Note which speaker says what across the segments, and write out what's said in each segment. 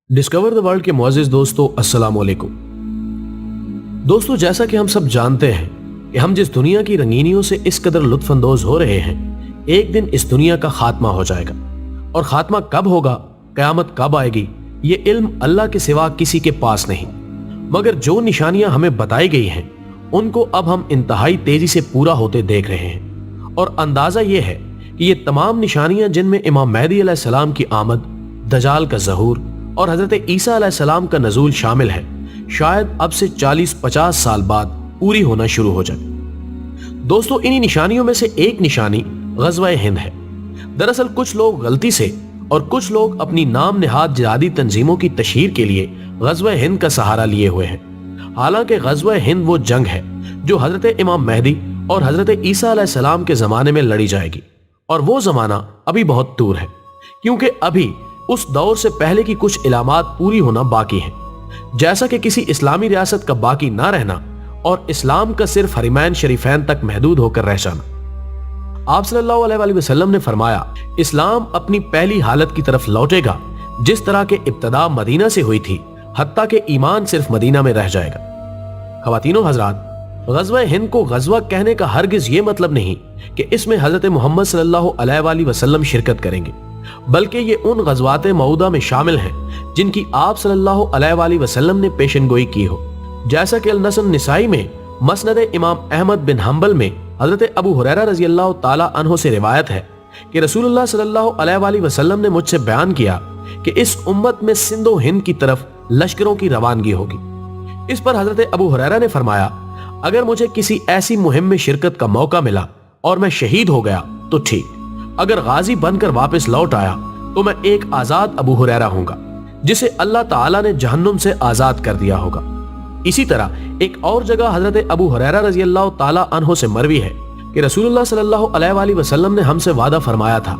Speaker 1: Discover the world के मुअज़्ज़िज़ दोस्तों, अस्सलाम वालेकुम। दोस्तों, जैसा कि हम सब जानते हैं कि हम जिस दुनिया की रंगीनियों से इस कदर लुत्फ अंदोज हो रहे हैं, एक दिन इस दुनिया का खात्मा हो जाएगा। और खात्मा कब होगा, क़यामत कब आएगी, ये इल्म अल्लाह के सिवा किसी के पास नहीं। मगर जो निशानियां हमें बताई गई हैं, उनको अब हम इंतहाई तेजी से पूरा होते देख रहे हैं। और अंदाजा ये है कि ये तमाम निशानियां, जिनमें इमाम मेहदी अलैहिस्सलाम की आमद, दजाल का ज़हूर और हजरत ईसा अलैहिस्सलाम का नज़ूल शामिल है, शायद अब से 40-50 साल बाद पूरी होना शुरू हो जाए। दोस्तों, इन्हीं निशानियों में से एक निशानी ग़ज़वा हिंद है। दरअसल कुछ लोग गलती से और कुछ लोग अपनी नाम निहाद जिहादी तंजीमों की तशहीर के लिए ग़ज़वा हिंद का सहारा लिए हुए हैं। हालांकि ग़ज़वा हिंद वो जंग है जो हजरत इमाम मेहदी और हजरत ईसा अलैहिस्सलाम के ज़माने में लड़ी जाएगी। और वो ज़माना अभी बहुत दूर है, क्योंकि अभी उस दौर से पहले की कुछ इलामात पूरी होना बाकी हैं, जैसा कि किसी इस्लामी रियासत का बाकी ना रहना और इस्लाम का सिर्फ हरिमैन शरीफैन तक महदूद होकर रह जाना। आप सल्लल्लाहु अलैहि वसल्लम ने फरमाया, इस्लाम अपनी पहली हालत की तरफ लौटेगा जिस तरह के इब्तदा मदीना से हुई थी, हत्ता के ईमान सिर्फ मदीना में रह जाएगा। ख़वातीनो हज़रात, ग़ज़वा हिंद को ग़ज़वा कहने का हरगिज़ ये मतलब नहीं कि इसमें हज़रत मोहम्मद सल्लल्लाहु अलैहि वसल्लम शिरकत करेंगे, बल्कि ये उन ग़ज़वात मऊदा में शामिल हैं जिनकी आप सल्लल्लाहु अलैहि वसल्लम ने पेशनगोई की हो। जैसा कि अल-नसन निसाई में मसनद इमाम अहमद बिन हंबल में हज़रत अबू हुरैरा रज़ियल्लाहु ताला अन्हु से रिवायत है कि रसूलुल्लाह सल्लल्लाहु अलैहि वसल्लम ने मुझसे बयान किया कि इस उम्मत में सिंधो हिंद की तरफ लश्करों की रवानगी होगी। इस पर हज़रत अबू हुरैरा ने फरमाया, अगर मुझे किसी ऐसी मुहिम में शिरकत का मौका मिला और मैं शहीद हो गया तो ठीक, अगर गाजी बनकर वापस लौट आया तो मैं एक आजाद अबू हुरैरा हूंगा जिसे अल्लाह ताला ने जहन्नुम से आजाद कर दिया होगा। इसी तरह एक और जगह हजरत अबू हुरैरा रज़ियल्लाहु ताला अन्हु से मरवी है कि रसूलुल्लाह सल्लल्लाहु अलैहि वसल्लम ने हमसे वादा फरमाया था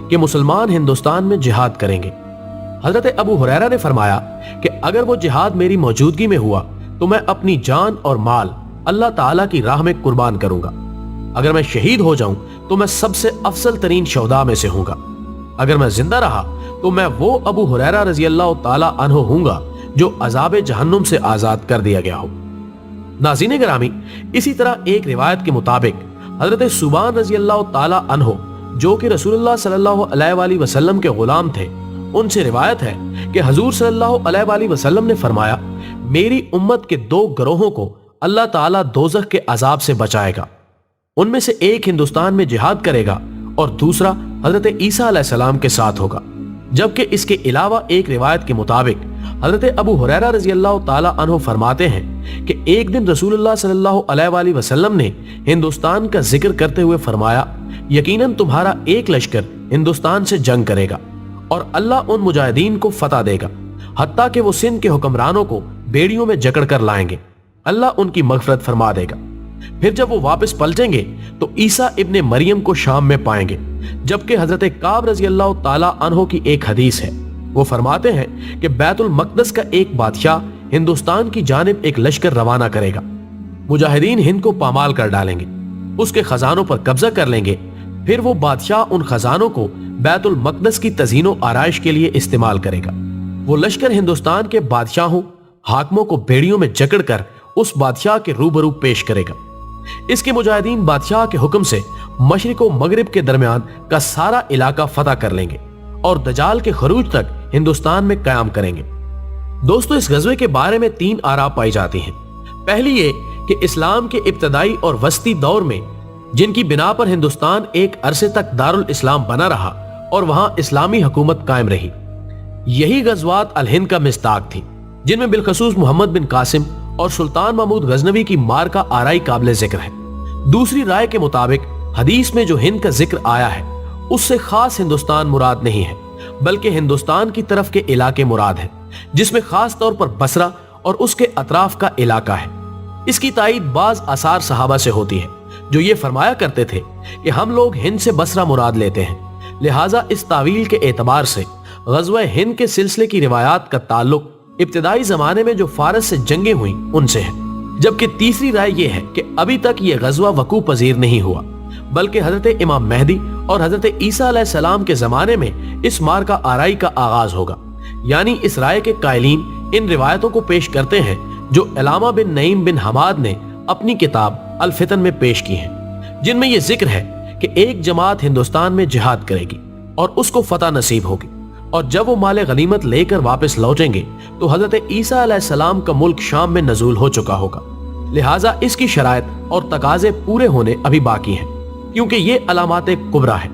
Speaker 1: कि मुसलमान हिंदुस्तान में जिहाद करेंगे। हजरत अबू हुरैरा ने फरमाया कि अगर वो जिहाद मेरी मौजूदगी में हुआ तो मैं अपनी जान और माल अल्लाह ताला की राह में कुर्बान करूंगा। अगर मैं शहीद हो जाऊं तो मैं सबसे अफसल तरीन शौदा में से हूंगा। अगर मैं जिंदा रहा तो मैं वो अबू हुरैरा रज़ियल्लाहु ताला अन्हु हूंगा जो अज़ाब जहन्नुम से आजाद कर दिया गया हो। नाज़रीन गिरामी, इसी तरह एक रिवायत के मुताबिक हजरत सुबान रज़ियल्लाहु ताला अन्हु, जो कि रसूलुल्लाह सल्लल्लाहु अलैहि वसल्लम के गुलाम थे, उनसे रिवायत है कि हजूर सल्लल्लाहु अलैहि वसल्लम ने फरमाया, मेरी उम्मत के दो गिरोहों को अल्लाह ताला दोज़ख के अजाब से बचाएगा। उनमें से एक हिंदुस्तान में जिहाद करेगा और दूसरा हजरत ईसा अलैहिस्सलाम के साथ होगा। जबकि इसके अलावा एक रिवायत के मुताबिक हजरत अबू हुरैरा रज़ियल्लाहु ताला अन्हु फरमाते हैं कि एक दिन रसूलुल्लाह सल्लल्लाहु अलैहि वसल्लम ने हिंदुस्तान का जिक्र करते हुए फरमाया, यकीनन तुम्हारा एक लश्कर हिंदुस्तान से जंग करेगा और अल्लाह उन मुजाहिदीन को फतह देगा, हत्ता कि वो सिंध के हुक्मरानों को बेड़ियों में जकड़ कर लाएंगे। अल्लाह उनकी मग़फ़िरत फरमा देगा। फिर जब वो वापस पलटेंगे तो ईसा इब्ने मरियम को शाम में पाएंगे। जबकि हजरत काब रज़ियल्लाहु ताला अन्हु की एक हदीस है, वो फरमाते हैं कि बैतुल मक़दस का एक बादशाह हिंदुस्तान की जानिब एक लश्कर रवाना करेगा। मुजाहिदीन हिंद को पामाल कर डालेंगे, उसके खजानों पर कब्जा कर लेंगे। फिर वो बादशाह उन खजानों को बैतुल मक़दस की तज़ीनो आराइश के लिए इस्तेमाल करेगा। वो लश्कर हिंदुस्तान के बादशाहों, हाकिमों को बेड़ियों में जकड़ कर उस बादशाह के रूबरू पेश करेगा। इसके मुजाहिदीन बादशाह के हुक्म से मशरिक और मगरिब के दरमियान का सारा इलाका फतह कर लेंगे और दजाल के खरूज तक हिंदुस्तान में कायम करेंगे। दोस्तों, इस गज़वे के बारे में 3 आरा पाई जाती हैं। पहली ये कि इस्लाम के इब्तदाई और वस्ती दौर में जिनकी बिना पर हिंदुस्तान एक अरसे तक दारुल इस्लाम बना रहा और वहां इस्लामी हुकूमत कायम रही, यही गज़वात अल हिंद का मिस्ताक थी, जिनमें बिलखसूस मोहम्मद बिन कासिम और सुल्तान महमूद गजनवी की मार का आराई काबिल जिक्र है। दूसरी राय के मुताबिक हदीस में जो हिंद का जिक्र आया है उससे खास हिंदुस्तान मुराद नहीं है, बल्कि हिंदुस्तान की तरफ के इलाके मुराद है, जिसमें खास तौर पर बसरा और उसके अतराफ का इलाका है। इसकी तायीद बाज आसार सहाबा से होती है जो ये फरमाया करते थे कि हम लोग हिंद से बसरा मुराद लेते हैं। लिहाजा इस तावील के एतबार से ग़ज़वा हिंद के सिलसिले की रिवायात का ताल्लुक इब्तिदाई जमाने में जो फारस से जंगें हुई उनसे है। जबकि तीसरी राय यह है कि अभी तक यह ग़ज़वा वकू पजीर नहीं हुआ, बल्कि हजरत इमाम मेहदी और हजरत ईसा अलैहिस्सलाम के जमाने में इस मार का आराई का आगाज होगा, یعنی اس رائے کے قائلین ان روایتوں کو پیش کرتے ہیں جو علامہ بن نعیم بن حماد نے اپنی کتاب الفتن میں پیش کی ہیں، جن میں یہ ذکر ہے کہ ایک جماعت ہندوستان میں جہاد کرے گی اور اس کو فتح نصیب ہوگی، اور جب وہ مال غنیمت لے کر واپس لوٹیں گے تو حضرت عیسیٰ علیہ السلام کا ملک شام میں نزول ہو چکا ہوگا، لہٰذا اس کی شرائط اور تقاضے پورے ہونے ابھی باقی ہیں، کیونکہ یہ علامات کبریٰ ہے۔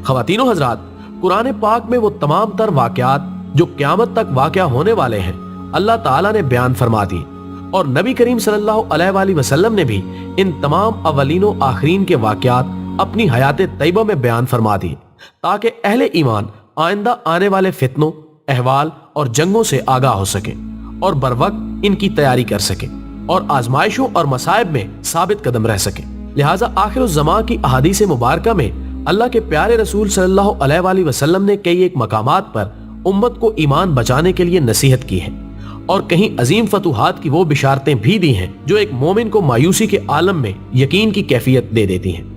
Speaker 1: خواتین و حضرات، قرآن پاک میں وہ تمام تر واقعات جو قیامت تک واقع ہونے والے ہیں اللہ تعالیٰ نے بیان فرما دیے، اور نبی کریم صلی اللہ علیہ وآلہ وسلم نے بھی ان تمام اولین و آخرین کے واقعات اپنی حیات طیبہ میں بیان فرما دیے، تاکہ اہل ایمان آئندہ آنے والے فتنوں، احوال اور جنگوں سے آگاہ ہو سکیں اور بروقت ان کی تیاری کر سکیں اور آزمائشوں اور مصائب میں ثابت قدم رہ سکیں۔ لہٰذا آخر الزمان کی احادیث مبارکہ میں اللہ کے پیارے رسول صلی اللہ علیہ وآلہ وسلم نے کئی ایک مقامات پر امت کو ایمان بچانے کے لیے نصیحت کی ہے، اور کہیں عظیم فتوحات کی وہ بشارتیں بھی دی ہیں جو ایک مومن کو مایوسی کے عالم میں یقین کی کیفیت دے دیتی ہیں۔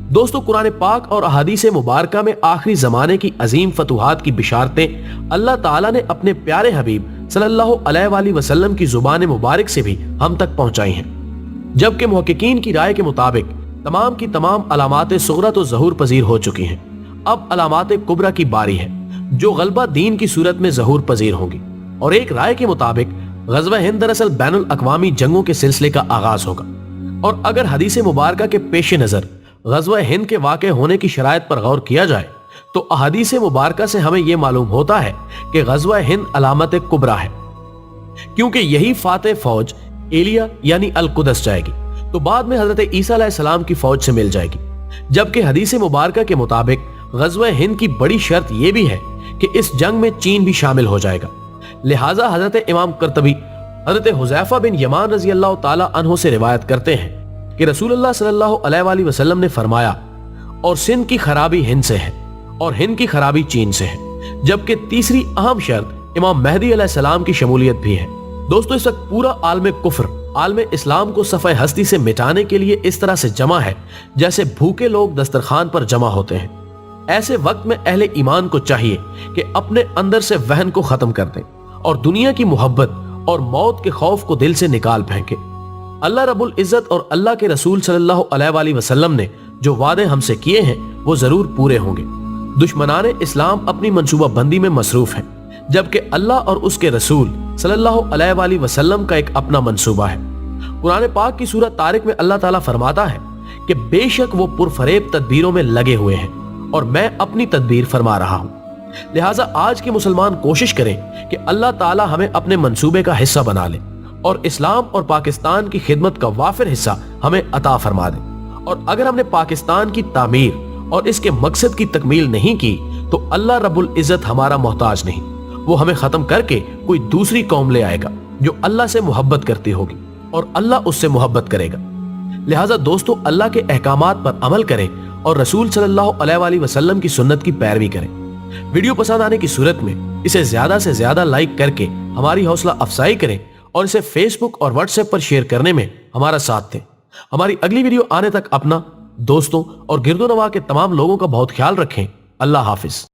Speaker 1: دوستو، قرآن پاک اور احادیث مبارکہ میں آخری زمانے کی عظیم فتوحات کی بشارتیں اللہ تعالیٰ نے اپنے پیارے حبیب صلی اللہ علیہ وآلہ وسلم کی زبان مبارک سے بھی ہم تک پہنچائی ہیں، جبکہ محققین کی رائے کے مطابق تمام کی تمام علامات صغریٰ تو ظہور پذیر ہو چکی ہیں۔ اب علامات کبریٰ کی باری ہے جو غلبہ دین کی صورت میں ظہور پذیر ہوں گی، اور ایک رائے کے مطابق غزوہ ہند دراصل بین الاقوامی جنگوں کے سلسلے کا آغاز ہوگا، اور اگر حدیث مبارکہ کے پیش نظر غزوہ ہند کے واقع ہونے کی شرائط پر غور کیا جائے تو احادیث مبارکہ سے ہمیں یہ معلوم ہوتا ہے کہ غزوہ ہند علامت کبریٰ ہے، کیونکہ یہی فاتح فوج ایلیا یعنی القدس جائے گی تو بعد میں حضرت عیسیٰ علیہ السلام کی فوج سے مل جائے گی، جبکہ حدیث مبارکہ کے مطابق غزوہ ہند کی بڑی شرط یہ بھی ہے کہ اس جنگ میں چین بھی شامل ہو جائے گا۔ لہٰذا حضرت امام قرطبی حضرت حذیفہ بن یمان رضی اللہ تعالی عنہ سے روایت کرتے ہیں کہ رسول اللہ صلی اللہ علیہ وآلہ وسلم نے فرمایا، اور سندھ کی خرابی ہند سے ہے اور ہند کی خرابی چین سے ہے، جبکہ تیسری اہم شرط امام مہدی علیہ السلام کی شمولیت بھی ہے۔ دوستو، اس وقت پورا عالم کفر عالم اسلام کو صفحہ ہستی سے مٹانے کے لیے اس طرح سے جمع ہے جیسے بھوکے لوگ دسترخوان پر جمع ہوتے ہیں۔ ایسے وقت میں اہل ایمان کو چاہیے کہ اپنے اندر سے وہن کو ختم کر دیں اور دنیا کی محبت اور موت کے خوف کو دل سے نکال پھینکیں۔ اللہ رب العزت اور اللہ کے رسول صلی اللہ علیہ وآلہ وسلم نے جو وعدے ہم سے کیے ہیں وہ ضرور پورے ہوں گے۔ دشمنان اسلام اپنی منصوبہ بندی میں مصروف ہیں، جبکہ اللہ اور اس کے رسول صلی اللہ علیہ وآلہ وسلم کا ایک اپنا منصوبہ ہے۔ قرآن پاک کی سورۃ طارق میں اللہ تعالیٰ فرماتا ہے کہ بے شک وہ پرفریب تدبیروں میں لگے ہوئے ہیں اور میں اپنی تدبیر فرما رہا ہوں۔ لہٰذا آج کے مسلمان کوشش کریں کہ اللہ تعالیٰ ہمیں اپنے منصوبے کا حصہ بنا لے اور اسلام اور پاکستان کی خدمت کا وافر حصہ ہمیں عطا فرما دے، اور اگر ہم نے پاکستان کی تعمیر اور اس کے مقصد کی تکمیل نہیں کی تو اللہ رب العزت ہمارا محتاج نہیں، وہ ہمیں ختم کر کے کوئی دوسری قوم لے آئے گا جو اللہ سے محبت کرتی ہوگی اور اللہ اس سے محبت کرے گا۔ لہٰذا دوستو، اللہ کے احکامات پر عمل کریں اور رسول صلی اللہ علیہ وآلہ وسلم کی سنت کی پیروی کریں۔ ویڈیو پسند آنے کی صورت میں اسے زیادہ سے زیادہ لائک کر کے ہماری حوصلہ افزائی کریں اور اسے فیس بک اور واٹس ایپ پر شیئر کرنے میں ہمارا ساتھ دیں۔ ہماری اگلی ویڈیو آنے تک اپنا، دوستوں اور گرد و نواح کے تمام لوگوں کا بہت خیال رکھیں۔ اللہ حافظ۔